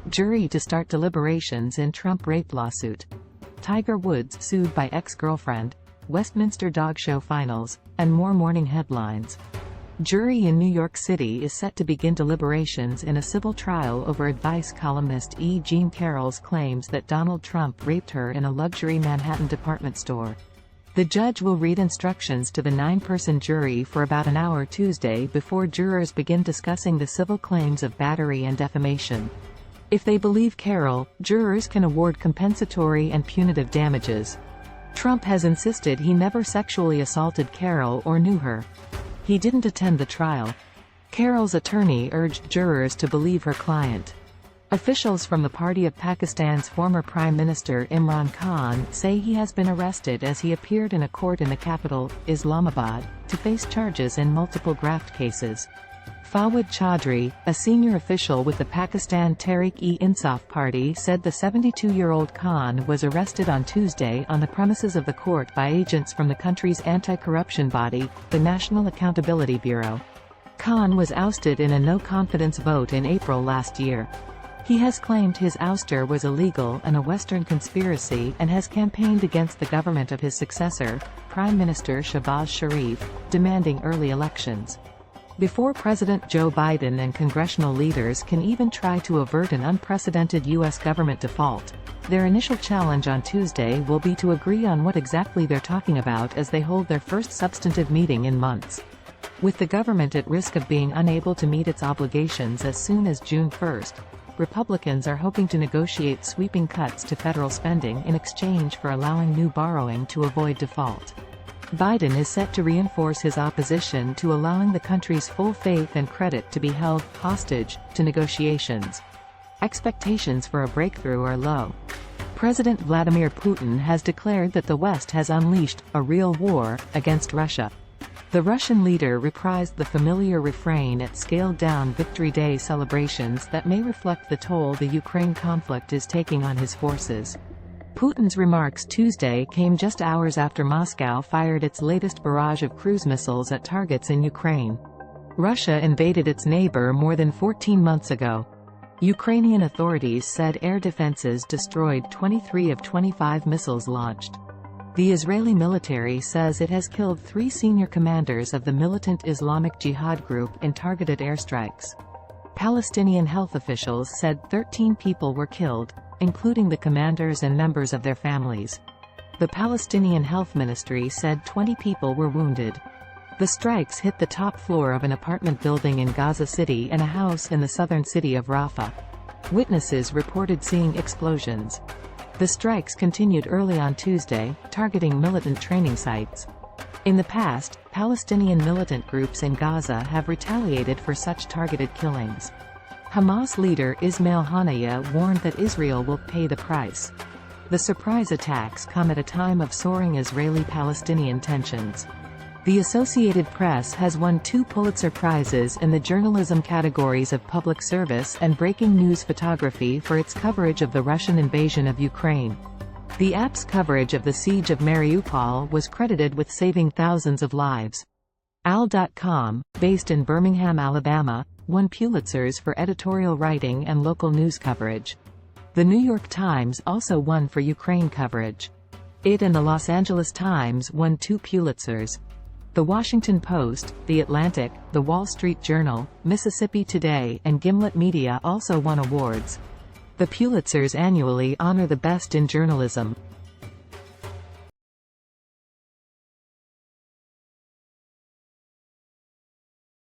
Jury to start deliberations in Trump rape lawsuit. Tiger Woods sued by ex-girlfriend. Westminster dog show finals, and more morning headlines. Jury in New York City is set to begin deliberations in a civil trial over advice columnist E. Jean Carroll's claims that Donald Trump raped her in a luxury Manhattan department store. The judge will read instructions to the 9-person jury for about an hour Tuesday before jurors begin discussing the civil claims of battery and defamation. If they believe Carroll, jurors can award compensatory and punitive damages. Trump has insisted he never sexually assaulted Carroll or knew her. He didn't attend the trial. Carroll's attorney urged jurors to believe her client. Officials from the party of Pakistan's former Prime Minister Imran Khan say he has been arrested as he appeared in a court in the capital, Islamabad, to face charges in multiple graft cases. Fawad Chaudhry, a senior official with the Pakistan Tehreek-e-Insaf party, said the 72-year-old Khan was arrested on Tuesday on the premises of the court by agents from the country's anti-corruption body, the National Accountability Bureau. Khan was ousted in a no-confidence vote in April last year. He has claimed his ouster was illegal and a Western conspiracy and has campaigned against the government of his successor, Prime Minister Shehbaz Sharif, demanding early elections. Before President Joe Biden and congressional leaders can even try to avert an unprecedented U.S. government default, their initial challenge on Tuesday will be to agree on what exactly they're talking about as they hold their first substantive meeting in months. With the government at risk of being unable to meet its obligations as soon as June 1, Republicans are hoping to negotiate sweeping cuts to federal spending in exchange for allowing new borrowing to avoid default. Biden is set to reinforce his opposition to allowing the country's full faith and credit to be held hostage to negotiations. Expectations for a breakthrough are low. President Vladimir Putin has declared that the West has unleashed a real war against Russia. The Russian leader reprised the familiar refrain at scaled-down Victory Day celebrations that may reflect the toll the Ukraine conflict is taking on his forces. Putin's remarks Tuesday came just hours after Moscow fired its latest barrage of cruise missiles at targets in Ukraine. Russia invaded its neighbor more than 14 months ago. Ukrainian authorities said air defenses destroyed 23 of 25 missiles launched. The Israeli military says it has killed 3 senior commanders of the militant Islamic Jihad group in targeted airstrikes. Palestinian health officials said 13 people were killed, including the commanders and members of their families. The Palestinian Health Ministry said 20 people were wounded. The strikes hit the top floor of an apartment building in Gaza City and a house in the southern city of Rafah. Witnesses reported seeing explosions. The strikes continued early on Tuesday, targeting militant training sites. In the past, Palestinian militant groups in Gaza have retaliated for such targeted killings. Hamas leader Ismail Haniyeh warned that Israel will pay the price. The surprise attacks come at a time of soaring Israeli-Palestinian tensions. The Associated Press has won 2 Pulitzer Prizes in the journalism categories of public service and breaking news photography for its coverage of the Russian invasion of Ukraine. The app's coverage of the siege of Mariupol was credited with saving thousands of lives. Al.com, based in Birmingham, Alabama, won Pulitzers for editorial writing and local news coverage. The New York Times also won for Ukraine coverage. It and the Los Angeles Times won 2 Pulitzers. The Washington Post, The Atlantic, The Wall Street Journal, Mississippi Today, and Gimlet Media also won awards. The Pulitzers annually honor the best in journalism.